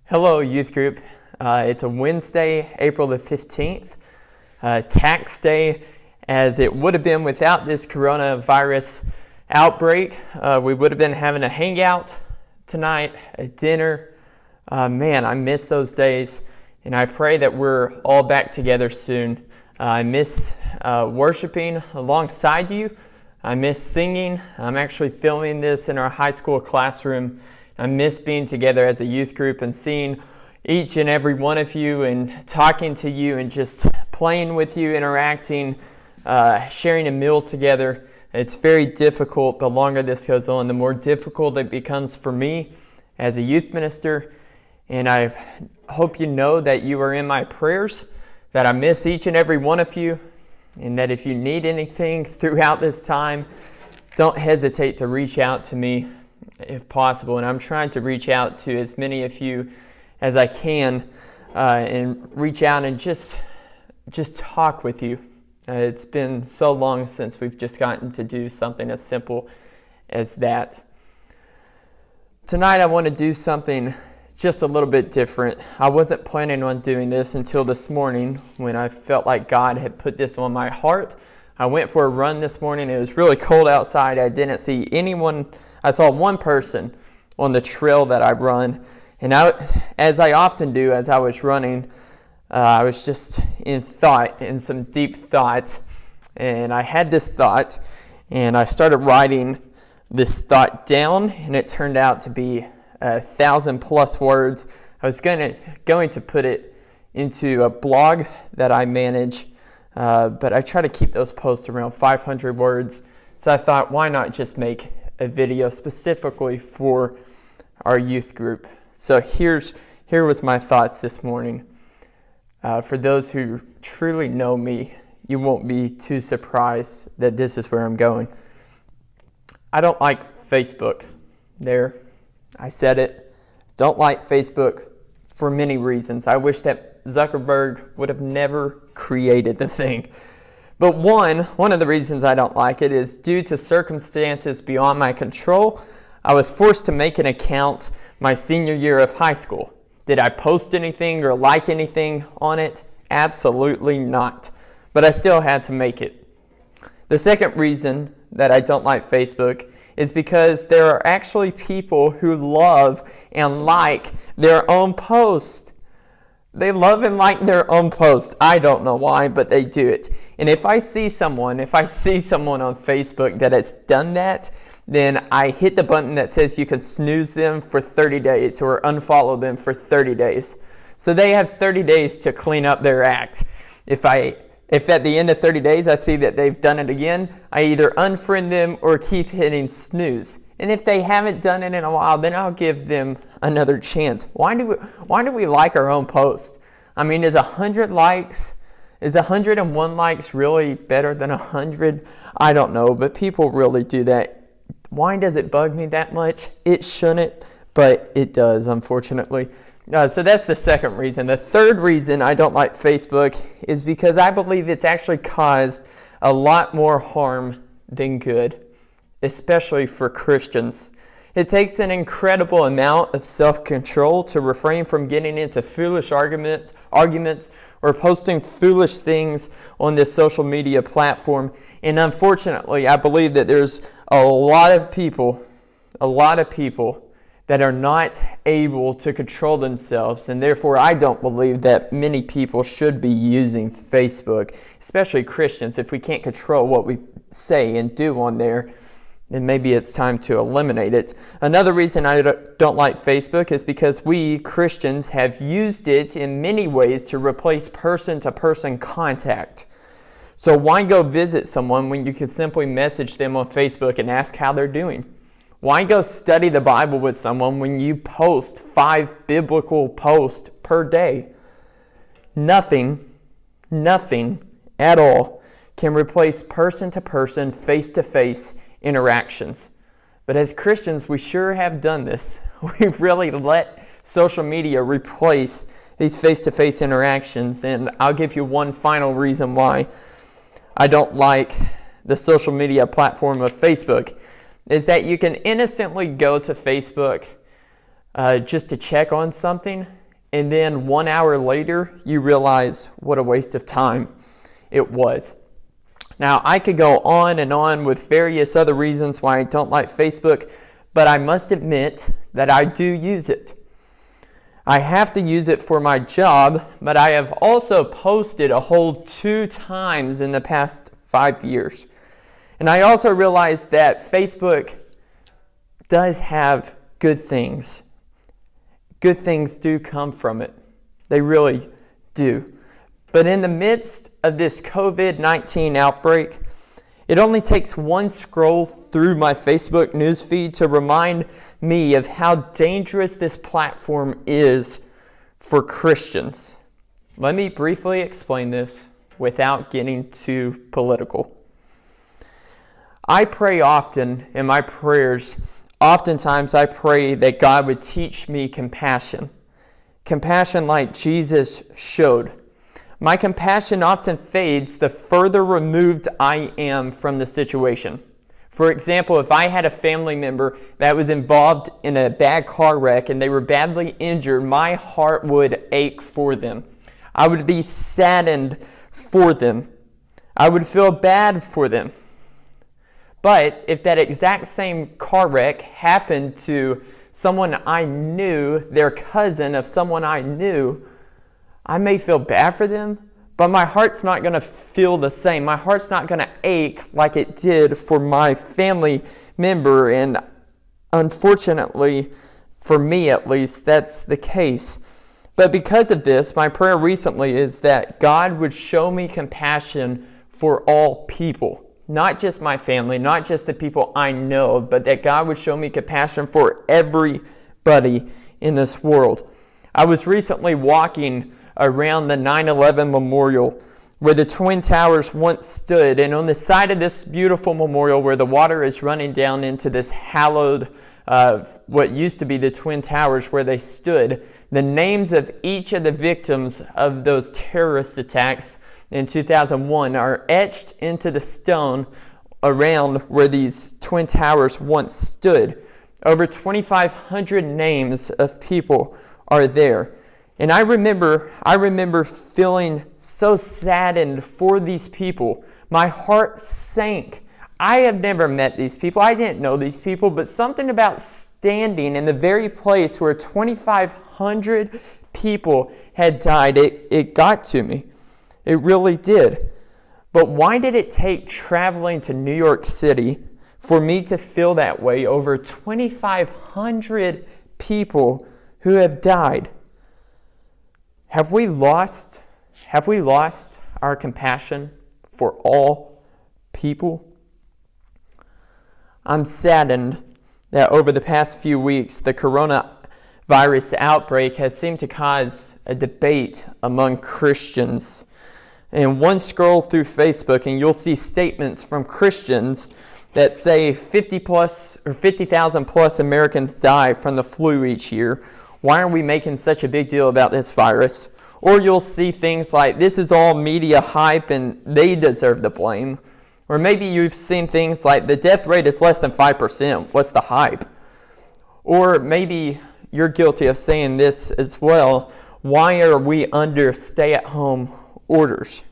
Hello, youth group. It's a Wednesday, April the 15th, tax day, as it would have been without this coronavirus outbreak. We would have been having a hangout tonight, a dinner. Man, I miss those days, and I pray that we're all back together soon. I miss worshiping alongside you. I miss singing. I'm actually filming this in our high school classroom. I miss being together as a youth group and seeing each and every one of you and talking to you and just playing with you, interacting, sharing a meal together. It's very difficult. The longer this goes on, the more difficult it becomes for me as a youth minister. And I hope you know that you are in my prayers, that I miss each and every one of you, and that if you need anything throughout this time, don't hesitate to reach out to me if possible. And I'm trying to reach out to as many of you as I can and reach out and just talk with you. It's been so long since we've just gotten to do something as simple as that. Tonight I want to do something just a little bit different. I wasn't planning on doing this until this morning when I felt like God had put this on my heart. I went for a run this morning. It was really cold outside. I didn't see anyone. I saw one person on the trail that I run. And as I often do as I was running, I was just in some deep thoughts. And I had this thought, and I started writing this thought down, and it turned out to be 1,000+ words. I was going to put it into a blog that I manage, but I try to keep those posts around 500 words. So I thought, why not just make a video specifically for our youth group? So here was my thoughts this morning. For those who truly know me, you won't be too surprised that this is where I'm going. I don't like Facebook. There, I said it. Don't like Facebook for many reasons. I wish that Zuckerberg would have never created the thing. But one of the reasons I don't like it is due to circumstances beyond my control. I was forced to make an account my senior year of high school. Did I post anything or like anything on it? Absolutely not. But I still had to make it. The second reason that I don't like Facebook is because there are actually people who love and like their own posts. They love and like their own post. I don't know why, but they do it. And if I see someone on Facebook that has done that, then I hit the button that says you can snooze them for 30 days or unfollow them for 30 days. So they have 30 days to clean up their act. If at the end of 30 days I see that they've done it again, I either unfriend them or keep hitting snooze. And if they haven't done it in a while, then I'll give them another chance. Why do we like our own post? I mean, is 100 likes, is 101 likes really better than 100? I don't know, but people really do that. Why does it bug me that much? It shouldn't, but it does, unfortunately. So that's the second reason. The third reason I don't like Facebook is because I believe it's actually caused a lot more harm than good, especially for Christians. It takes an incredible amount of self-control to refrain from getting into foolish arguments or posting foolish things on this social media platform. And unfortunately, I believe that there's a lot of people that are not able to control themselves, and therefore I don't believe that many people should be using Facebook, especially Christians. If we can't control what we say and do on there, then maybe it's time to eliminate it. Another reason I don't like Facebook is because we Christians have used it in many ways to replace person-to-person contact. So why go visit someone when you can simply message them on Facebook and ask how they're doing? Why go study the Bible with someone when you post 5 biblical posts per day? Nothing at all can replace person-to-person, face-to-face interactions. But as Christians, we sure have done this. We've really let social media replace these face-to-face interactions. And I'll give you one final reason why I don't like the social media platform of Facebook, is that you can innocently go to Facebook just to check on something, and then 1 hour later, you realize what a waste of time it was. Now, I could go on and on with various other reasons why I don't like Facebook, but I must admit that I do use it. I have to use it for my job, but I have also posted a whole 2 times in the past 5 years. And I also realized that Facebook does have good things. Good things do come from it. They really do. But in the midst of this COVID-19 outbreak, it only takes one scroll through my Facebook newsfeed to remind me of how dangerous this platform is for Christians. Let me briefly explain this without getting too political. I pray often in my prayers. Oftentimes I pray that God would teach me compassion. Compassion like Jesus showed. My compassion often fades the further removed I am from the situation. For example, if I had a family member that was involved in a bad car wreck and they were badly injured, my heart would ache for them. I would be saddened for them. I would feel bad for them. But if that exact same car wreck happened to someone I knew, their cousin of someone I knew, I may feel bad for them, but my heart's not going to feel the same. My heart's not going to ache like it did for my family member. And unfortunately, for me at least, that's the case. But because of this, my prayer recently is that God would show me compassion for all people. Not just my family, not just the people I know, but that God would show me compassion for everybody in this world. I was recently walking around the 9/11 memorial where the Twin Towers once stood, and on the side of this beautiful memorial where the water is running down into this hallowed, what used to be the Twin Towers where they stood, the names of each of the victims of those terrorist attacks in 2001 are etched into the stone around where these Twin Towers once stood. Over 2,500 names of people are there. And I remember feeling so saddened for these people. My heart sank. I have never met these people. I didn't know these people, but something about standing in the very place where 2,500 people had died, it got to me. It really did. But why did it take traveling to New York City for me to feel that way over 2,500 people who have died? Have we lost our compassion for all people? I'm saddened that over the past few weeks, the coronavirus outbreak has seemed to cause a debate among Christians. And one scroll through Facebook and you'll see statements from Christians that say 50,000 plus Americans die from the flu each year. Why are we making such a big deal about this virus? Or you'll see things like, this is all media hype and they deserve the blame. Or maybe you've seen things like, the death rate is less than 5%. What's the hype? Or maybe you're guilty of saying this as well. Why are we under stay-at-home orders?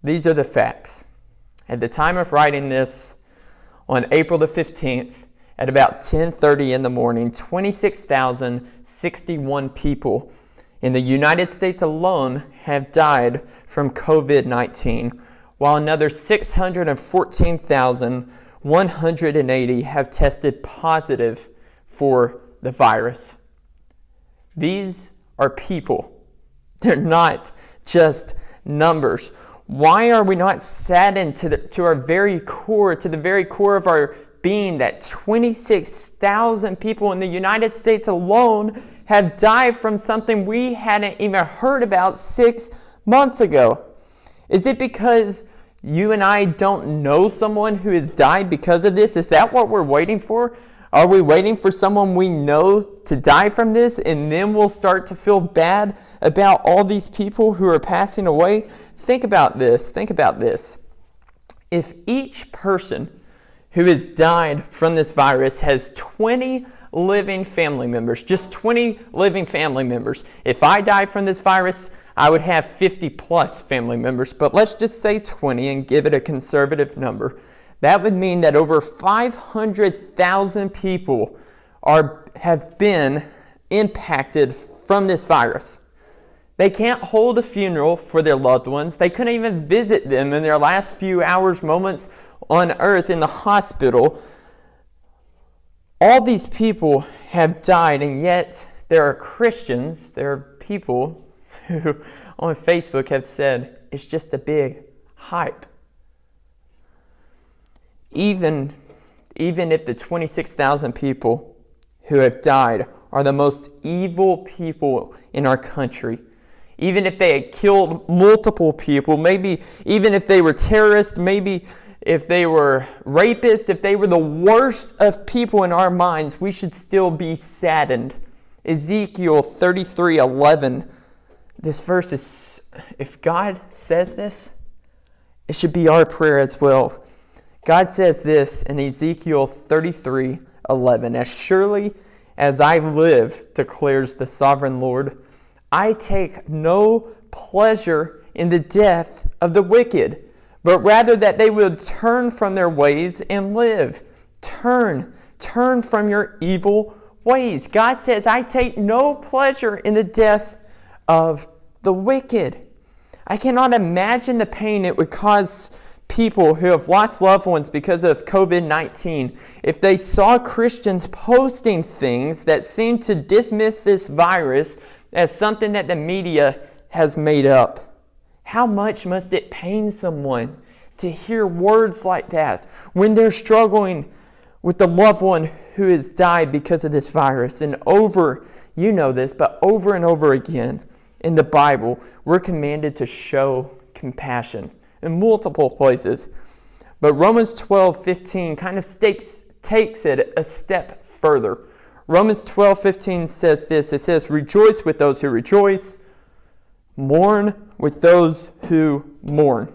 These are the facts. At the time of writing this, on April the 15th, at about 10:30 in the morning, 26,061 people in the United States alone have died from COVID-19, while another 614,180 have tested positive for the virus. These are people. They're not just numbers. Why are we not saddened to our very core, to the very core of our being, that 26,000 people in the United States alone have died from something we hadn't even heard about 6 months ago? Is it because you and I don't know someone who has died because of this? Is that what we're waiting for? Are we waiting for someone we know to die from this, and then we'll start to feel bad about all these people who are passing away? Think about this. If each person who has died from this virus has 20 living family members, just 20 living family members. If I die from this virus, I would have 50 plus family members, but let's just say 20 and give it a conservative number. That would mean that over 500,000 people have been impacted from this virus. They can't hold a funeral for their loved ones. They couldn't even visit them in their last few hours, moments on earth in the hospital. All these people have died, and yet there are Christians, there are people who on Facebook have said it's just a big hype. Even if the 26,000 people who have died are the most evil people in our country, even if they had killed multiple people, maybe even if they were terrorists, maybe if they were rapists, if they were the worst of people in our minds, we should still be saddened. Ezekiel 33:11. This verse is, if God says this, it should be our prayer as well. God says this in Ezekiel 33:11. As surely as I live, declares the sovereign Lord, I take no pleasure in the death of the wicked, but rather that they will turn from their ways and live. Turn from your evil ways. God says, I take no pleasure in the death of the wicked. I cannot imagine the pain it would cause people who have lost loved ones because of COVID-19 if they saw Christians posting things that seem to dismiss this virus as something that the media has made up. How much must it pain someone to hear words like that when they're struggling with the loved one who has died because of this virus? And you know this, but over and over again in the Bible, we're commanded to show compassion in multiple places. But Romans 12:15 kind of takes it a step further. Romans 12:15 says this. It says, rejoice with those who rejoice, mourn with those who mourn.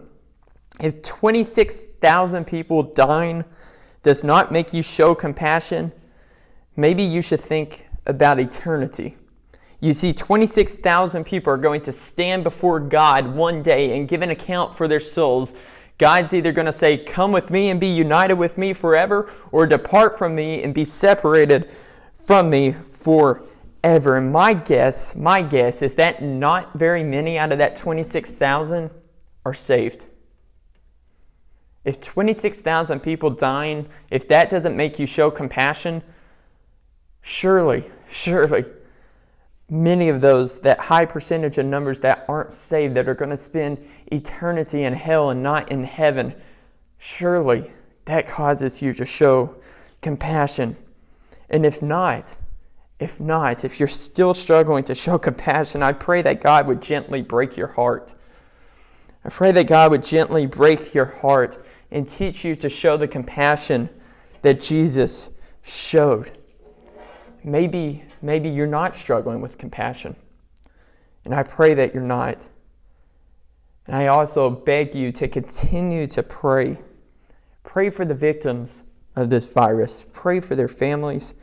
If 26,000 people dying does not make you show compassion, maybe you should think about eternity. You see, 26,000 people are going to stand before God one day and give an account for their souls. God's either going to say, come with me and be united with me forever, or depart from me and be separated from me forever. And my guess is that not very many out of that 26,000 are saved. If 26,000 people dying, if that doesn't make you show compassion, surely, many of those, that high percentage of numbers that aren't saved, that are going to spend eternity in hell and not in heaven, surely that causes you to show compassion. And if you're still struggling to show compassion, I pray that God would gently break your heart. I pray that God would gently break your heart and teach you to show the compassion that Jesus showed. Maybe you're not struggling with compassion. And I pray that you're not. And I also beg you to continue to pray. Pray for the victims of this virus. Pray for their families.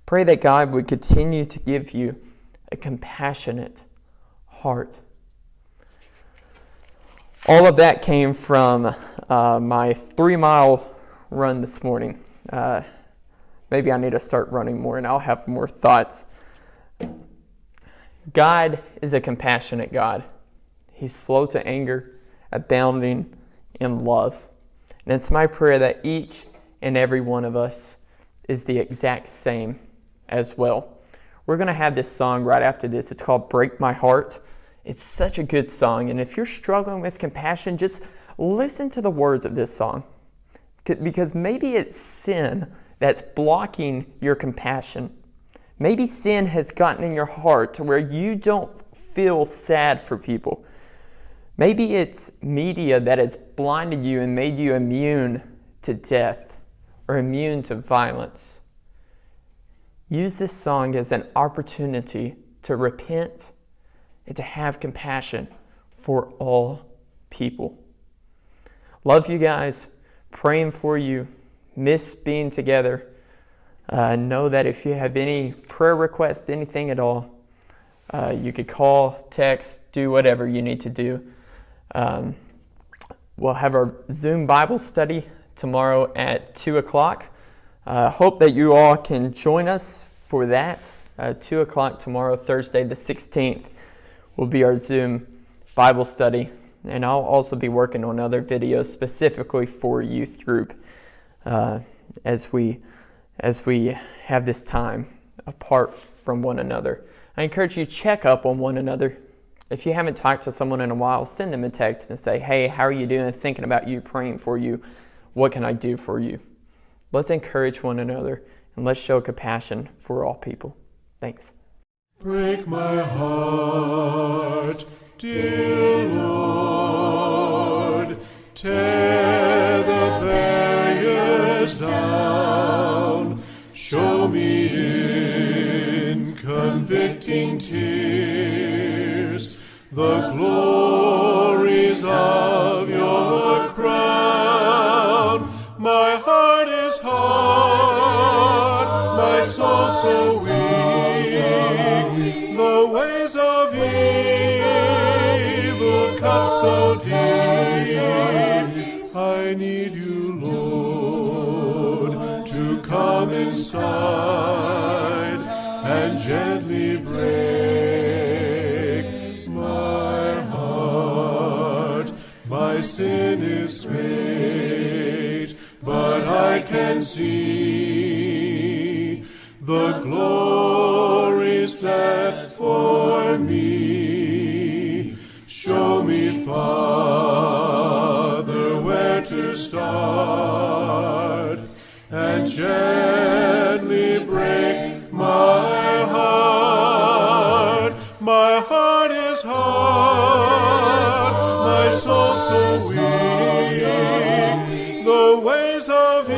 Pray that God would continue to give you a compassionate heart. All of that came from my 3-mile run this morning. Maybe I need to start running more and I'll have more thoughts. God is a compassionate God. He's slow to anger, abounding in love. And it's my prayer that each and every one of us is the exact same as well. We're going to have this song right after this. It's called Break My Heart. It's such a good song. And if you're struggling with compassion, just listen to the words of this song. Because maybe it's sin that's blocking your compassion. Maybe sin has gotten in your heart to where you don't feel sad for people. Maybe it's media that has blinded you and made you immune to death or immune to violence. Use this song as an opportunity to repent and to have compassion for all people. Love you guys. Praying for you. Miss being together. Know that if you have any prayer requests, anything at all, you could call, text, do whatever you need to do. We'll have our Zoom Bible study tomorrow at 2 o'clock. Hope that you all can join us for that. 2 o'clock tomorrow, Thursday the 16th, will be our Zoom Bible study. And I'll also be working on other videos specifically for youth group as we have this time apart from one another. I encourage you to check up on one another. If you haven't talked to someone in a while, send them a text and say, hey, how are you doing? Thinking about you, praying for you. What can I do for you? Let's encourage one another and let's show compassion for all people. Thanks. Break my heart, dear Lord. Tear the barriers down. Show me in convicting tears the glories of your crown. My heart is hard, my soul so weak. The ways of evil cut so deep. I need you, Lord, to come inside and gently break my heart. My sin is great, but I can see the glories that for me. Show me, Father, where to start and gently break my heart. My heart is hard, my soul so weak. The ways of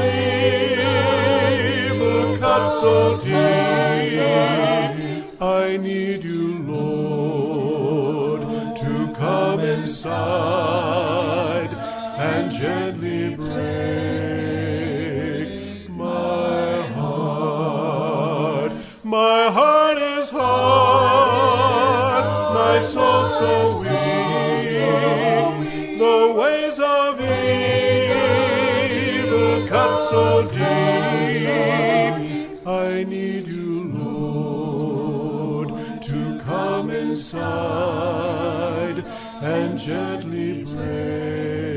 evil cut so deep. I need you, Lord, to come inside and gently break my heart. My heart is hard, my soul so weak. The ways of evil cut so deep. I need you, Lord, to come inside and gently break